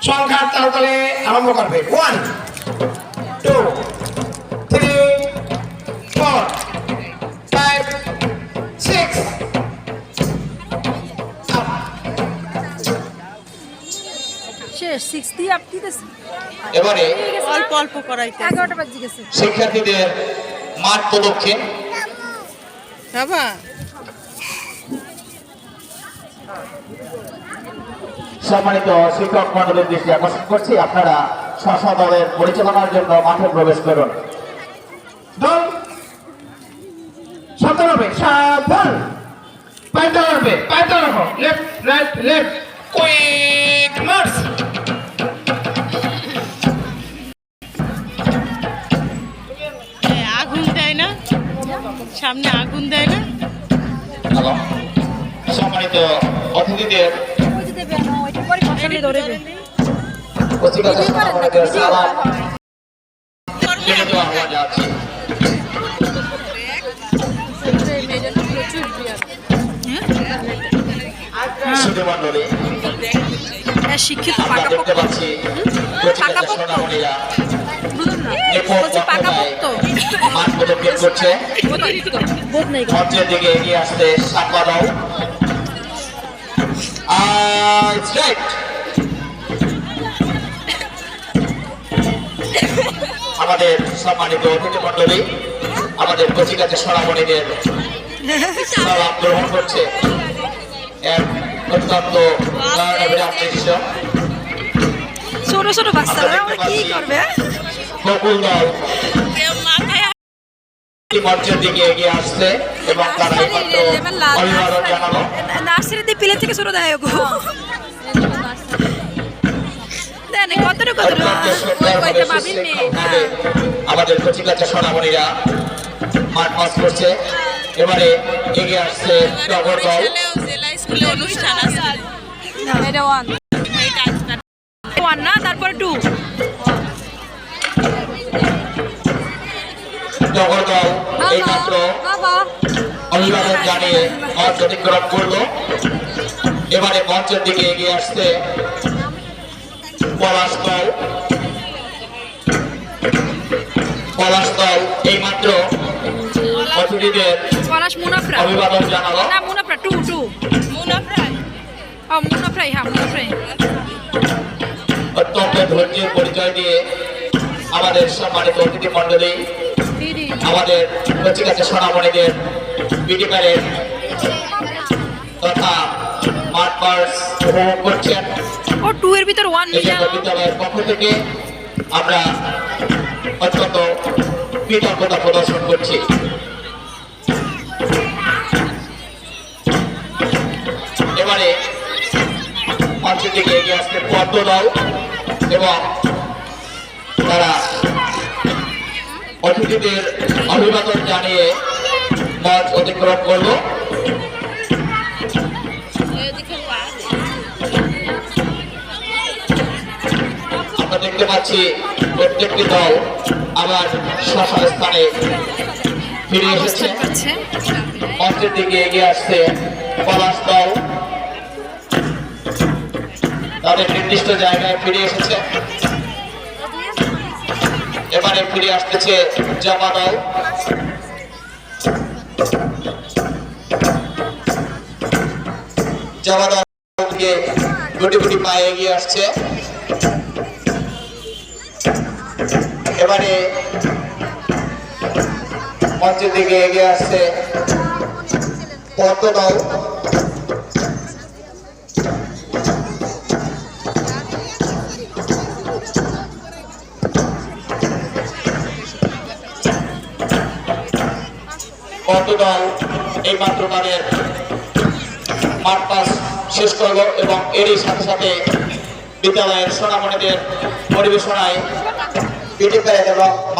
সংখ্যার তালতলে আরম্ভ করবে 1 2 3 4 5 6 শেষ 60 আপ দিতেছে এবারে অল্প অল্প করাইতে 11টা বাজে গেছে শিক্ষার্থীদের মাঠ প্রদক্ষিণ। বাবা সম্মানিত শিক্ষক মণ্ডলীর দৃষ্টি আকর্ষণ করছি, আপনারা স্ব দলের পরিচালনার জন্য মাঠে প্রবেশ করুন। দল সাবধান হবে, সাবধান, পায়টা লাগবে, পায়টা রাখো, left right left, quick March. আগুন দেয় না, সামনে আগুন দেয় না। এবং সম্মানিত অতিথিদের কচিকাঁচা সোনামণিদের সালাম টেনে দেওয়া হওয়া যাচ্ছে। সুধীমণ্ডলী, শিক্ষিত আমরা দেখতে পাচ্ছি কচিকাঁচা সোনামণিরা মাঠ প্রদক্ষিণ করছে। মঞ্চের দিকে এগিয়ে আসতে সাম্বা দাও। আমাদের সম্মানিত অতিথি মন্ডলী আমাদের কচিকাঁচা সোনামণিদের সালাম গ্রহণ করছে। এক অত্যন্ত নয়নাভিরাম দৃশ্য। ছোট ছোট বাচ্চারা কি করবে? বকুল দল মঞ্চের দিকে এগিয়ে আসছে এবং তারা এইমাত্র অভিবাদন জানালো। নার্সারিতে পিলে থেকে ছোট দেয় গো। দেন কতটুকু আমাদের কচিকাঁচা সোনামণিরা মাঠ পাস করছে। এবারে এগিয়ে আসছে টগর দল। অনুষ্ঠান আছে এটা ওয়ান না, তারপরে 2 টগর দল এইমাত্র অভিবাদন জানিয়ে মঞ্চ অতিক্রম করলো। এবারে মঞ্চের দিকে এগিয়ে আসছে পলাশ দল। পলাশ দল এইমাত্র অতিথিদের অভিবাদন জানালো। না মুনাফরা 2 মুনাফরাই মুনাফরাই হ্যাঁ মুনাফরাই। অত্যন্ত ধৈর্যের পরিচয় দিয়ে আমাদের সম্মানিত অতিথি মন্ডলী আমাদের কচিকাঁচা সোনামণিদের বিটি প্যারেড তথা মাঠ পাস উপভোগ করছেন। ও 2 এর ভিতর 1 মিলিয়ন বিদ্যালয়ের পক্ষ থেকে আমরা অত্যন্ত কৃতজ্ঞতা প্রদর্শন করছি। এবারে মঞ্চের দিকে এগিয়ে আসছে পদ্ম দল এবং তারা অতিথিদের অভিবাদন জানিয়ে মঞ্চ অতিক্রম করলো। আমরা দেখতে পাচ্ছি প্রত্যেকটি দল আবার স্ব স্থানে ফিরে এসেছে। মঞ্চের দিকে এগিয়ে আসছে পলাশ দল, তাদের নির্দিষ্ট জায়গায় ফিরে এসেছে। এবারে ফিরে আসতেছে জামা দল। জামা দলকে গুটি গুটি পায়ে এগিয়ে আসছে। এবারে মঞ্চের দিকে এগিয়ে আসছে পদ্ম দল। পদ্ম দল এইমাত্র তাদের মাঠ পাস শেষ করলো এবং এরই সাথে সাথে বিদ্যালয়ের সোনামণিদের পরিবেশনায় পিটি প্যারেড এবং